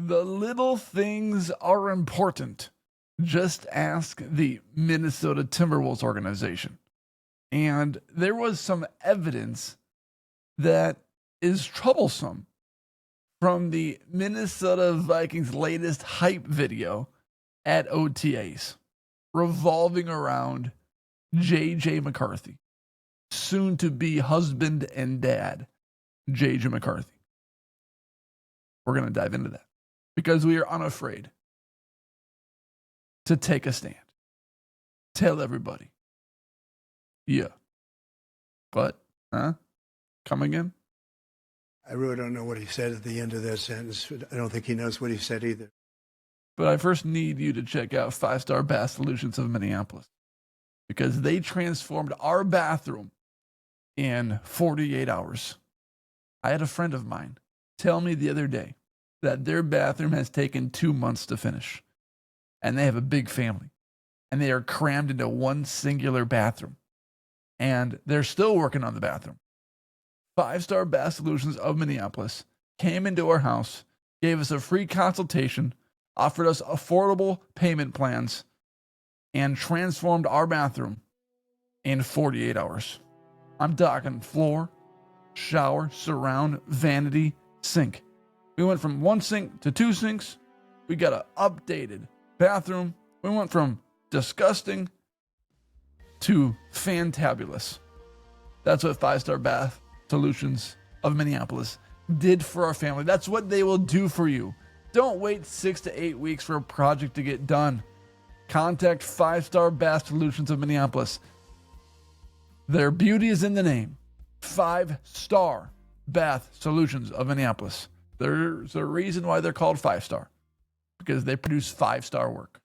The little things are important. Just ask the Minnesota Timberwolves organization. And there was some evidence that is troublesome from the Minnesota Vikings' latest hype video at OTAs, revolving around JJ McCarthy, soon to be husband and dad, JJ McCarthy. We're going to dive into that because we are unafraid to take a stand. Tell everybody. Yeah. But, come again? I really don't know what he said at the end of that sentence. I don't think he knows what he said either. But I first need you to check out 5-Star Bath Solutions of Minneapolis because they transformed our bathroom in 48 hours. I had a friend of mine tell me the other day that their bathroom has taken 2 months to finish. And they have a big family. And they are crammed into one singular bathroom. And they're still working on the bathroom. 5-Star Bath Solutions of Minneapolis came into our house, gave us a free consultation, offered us affordable payment plans, and transformed our bathroom in 48 hours. I'm talking floor, shower, surround, vanity, sink. We went from one sink to 2 sinks. We got an updated bathroom. We went from disgusting to fantabulous. That's what 5-Star Bath Solutions of Minneapolis did for our family. That's what they will do for you. Don't wait 6 to 8 weeks for a project to get done. Contact 5-Star Bath Solutions of Minneapolis. Their beauty is in the name. 5-Star Bath Solutions of Minneapolis. There's a reason why they're called 5-Star. Because they produce 5-star work.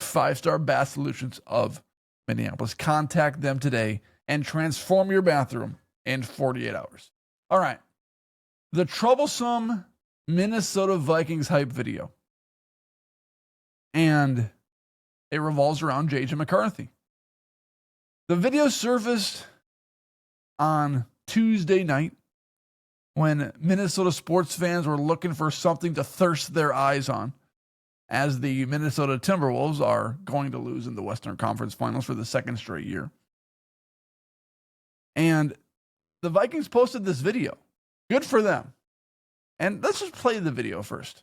5-Star Bath Solutions of Minneapolis. Contact them today and transform your bathroom in 48 hours. All right. The troublesome Minnesota Vikings hype video. And it revolves around JJ McCarthy. The video surfaced on Tuesday night when Minnesota sports fans were looking for something to thirst their eyes on, as the Minnesota Timberwolves are going to lose in the Western Conference Finals for the second straight year. And the Vikings posted this video. Good for them. And let's just play the video first.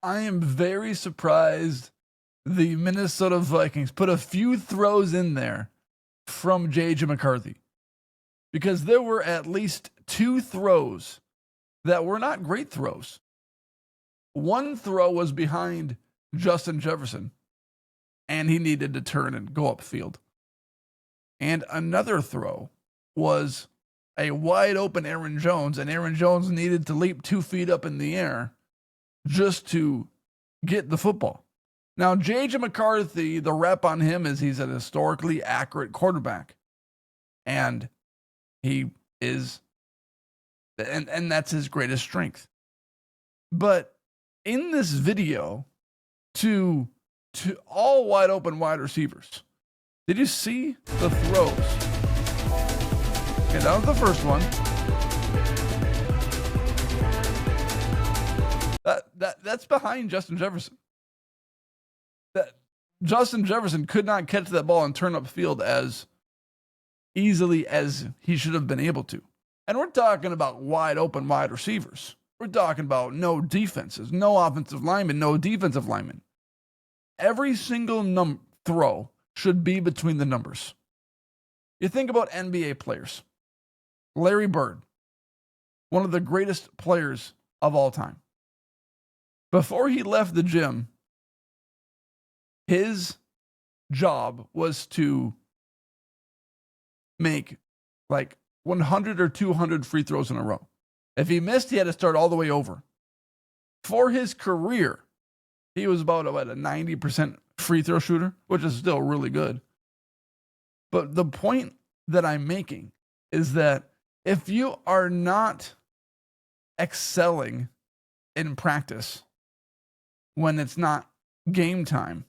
I am very surprised the Minnesota Vikings put a few throws in there from JJ McCarthy, because there were at least 2 throws that were not great throws. One throw was behind Justin Jefferson, and he needed to turn and go upfield. And another throw was a wide open Aaron Jones, and Aaron Jones needed to leap 2 feet up in the air just to get the football. Now, JJ McCarthy, the rep on him is he's an historically accurate quarterback. And he is, and that's his greatest strength. But in this video, to all wide open wide receivers, did you see the throws? Okay, that was the first one. That's behind Justin Jefferson. That Justin Jefferson could not catch that ball and turn upfield as easily as he should have been able to. And we're talking about wide open wide receivers. We're talking about no defenses, no offensive linemen, no defensive linemen. Every single throw should be between the numbers. You think about NBA players. Larry Bird, one of the greatest players of all time. Before he left the gym, his job was to make like 100 or 200 free throws in a row. If he missed, he had to start all the way over. For his career, he was about a 90% free throw shooter, which is still really good. But the point that I'm making is that if you are not excelling in practice when it's not game time,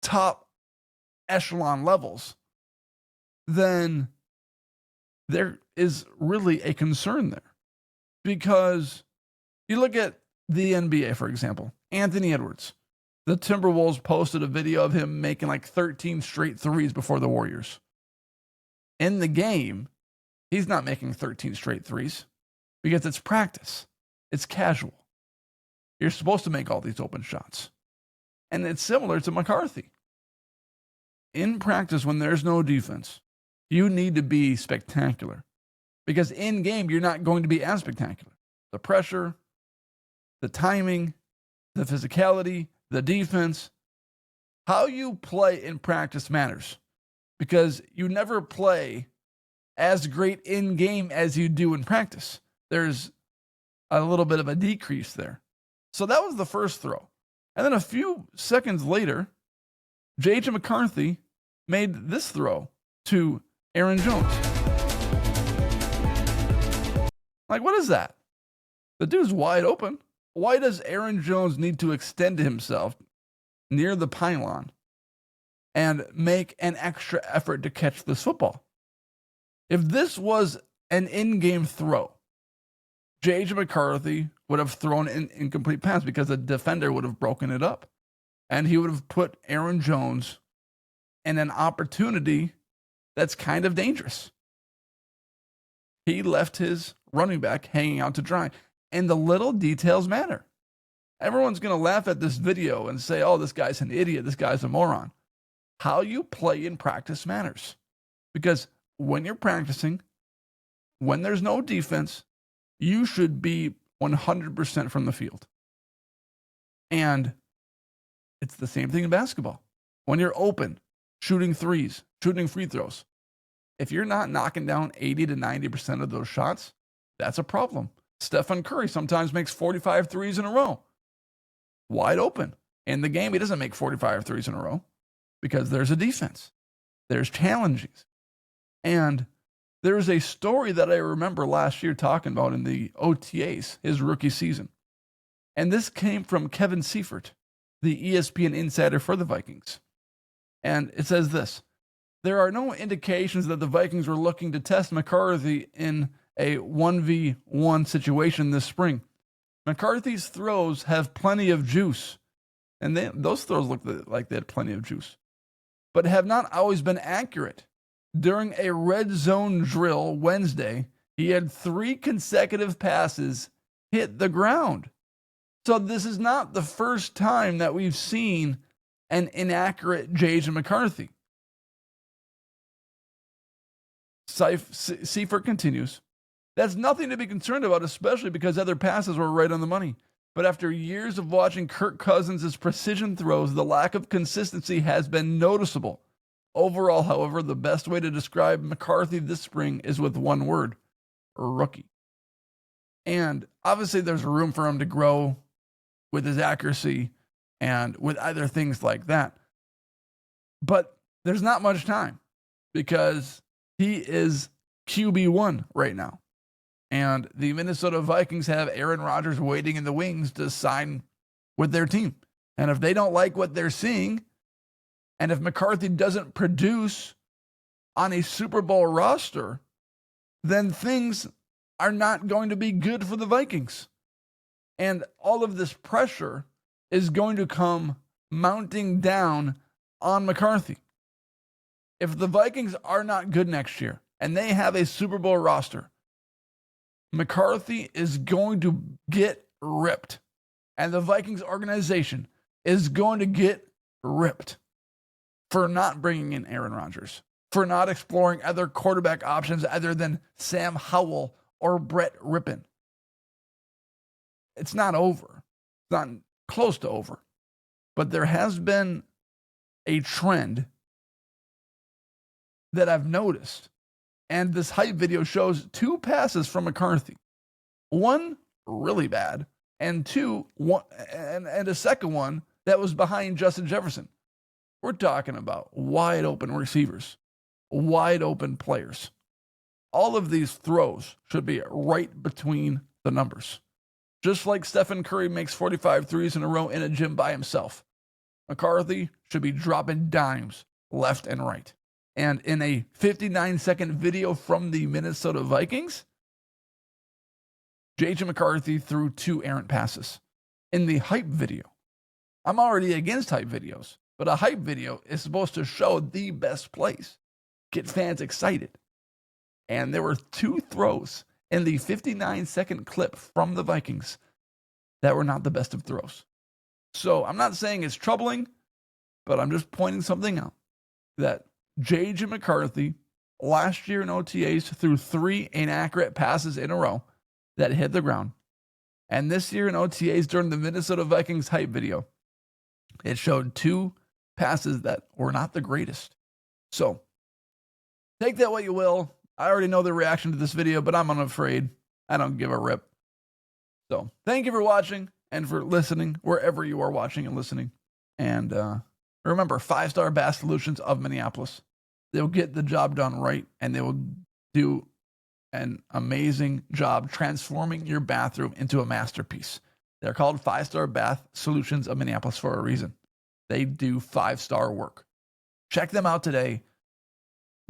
top echelon levels, then there is really a concern there. Because you look at the NBA, for example, Anthony Edwards. The Timberwolves posted a video of him making like 13 straight threes before the Warriors. In the game, he's not making 13 straight threes because it's practice. It's casual. You're supposed to make all these open shots. And it's similar to McCarthy. In practice, when there's no defense, you need to be spectacular. Because in game, you're not going to be as spectacular. The pressure, the timing, the physicality, the defense, how you play in practice matters. Because you never play as great in game as you do in practice. There's a little bit of a decrease there. So that was the first throw. And then a few seconds later, JJ McCarthy made this throw to Aaron Jones. Like, what is that? The dude's wide open. Why does Aaron Jones need to extend himself near the pylon and make an extra effort to catch this football? If this was an in-game throw, JJ McCarthy would have thrown an incomplete pass because the defender would have broken it up. And he would have put Aaron Jones in an opportunity that's kind of dangerous. He left his running back hanging out to dry. And the little details matter. Everyone's going to laugh at this video and say, oh, this guy's an idiot. This guy's a moron. How you play in practice matters. Because when you're practicing, when there's no defense, you should be 100% from the field. And it's the same thing in basketball. When you're open, shooting threes, shooting free throws, if you're not knocking down 80 to 90% of those shots, that's a problem. Stephen Curry sometimes makes 45 threes in a row. Wide open. In the game, he doesn't make 45 threes in a row because there's a defense. There's challenges. And there's a story that I remember last year talking about in the OTAs, his rookie season. And this came from Kevin Seifert, the ESPN insider for the Vikings. And it says this: there are no indications that the Vikings were looking to test McCarthy in a 1v1 situation this spring. McCarthy's throws have plenty of juice. And those throws look like they had plenty of juice. But have not always been accurate. During a red zone drill Wednesday, he had 3 consecutive passes hit the ground. So this is not the first time that we've seen an inaccurate JJ McCarthy. Seifert continues. That's nothing to be concerned about, especially because other passes were right on the money. But after years of watching Kirk Cousins' precision throws, the lack of consistency has been noticeable. Overall, however, the best way to describe McCarthy this spring is with one word: rookie. And obviously there's room for him to grow with his accuracy and with other things like that. But there's not much time because he is QB1 right now. And the Minnesota Vikings have Aaron Rodgers waiting in the wings to sign with their team. And if they don't like what they're seeing, and if McCarthy doesn't produce on a Super Bowl roster, then things are not going to be good for the Vikings. And all of this pressure is going to come mounting down on McCarthy. If the Vikings are not good next year and they have a Super Bowl roster, McCarthy is going to get ripped. And the Vikings organization is going to get ripped for not bringing in Aaron Rodgers, for not exploring other quarterback options other than Sam Howell or Brett Rippon. It's not over. It's not close to over. But there has been a trend that I've noticed. And this hype video shows 2 passes from McCarthy. One really bad, and a second one that was behind Justin Jefferson. We're talking about wide open receivers, wide open players. All of these throws should be right between the numbers. Just like Stephen Curry makes 45 threes in a row in a gym by himself, McCarthy should be dropping dimes left and right. And in a 59-second video from the Minnesota Vikings, JJ McCarthy threw 2 errant passes. In the hype video, I'm already against hype videos, but a hype video is supposed to show the best plays, get fans excited. And there were 2 throws in the 59-second clip from the Vikings that were not the best of throws. So I'm not saying it's troubling, but I'm just pointing something out that JJ McCarthy last year in OTAs threw 3 inaccurate passes in a row that hit the ground. And this year in OTAs during the Minnesota Vikings hype video, it showed 2 passes that were not the greatest. So take that what you will. I already know the reaction to this video, but I'm unafraid. I don't give a rip. So thank you for watching and for listening wherever you are watching and listening. And remember, 5-Star Bath Solutions of Minneapolis. They'll get the job done right, and they will do an amazing job transforming your bathroom into a masterpiece. They're called 5-Star Bath Solutions of Minneapolis for a reason. They do 5-star work. Check them out today.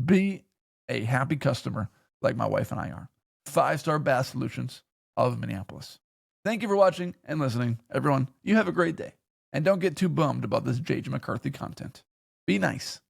Be a happy customer like my wife and I are. 5-Star Bath Solutions of Minneapolis. Thank you for watching and listening. Everyone, you have a great day. And don't get too bummed about this JJ McCarthy content. Be nice.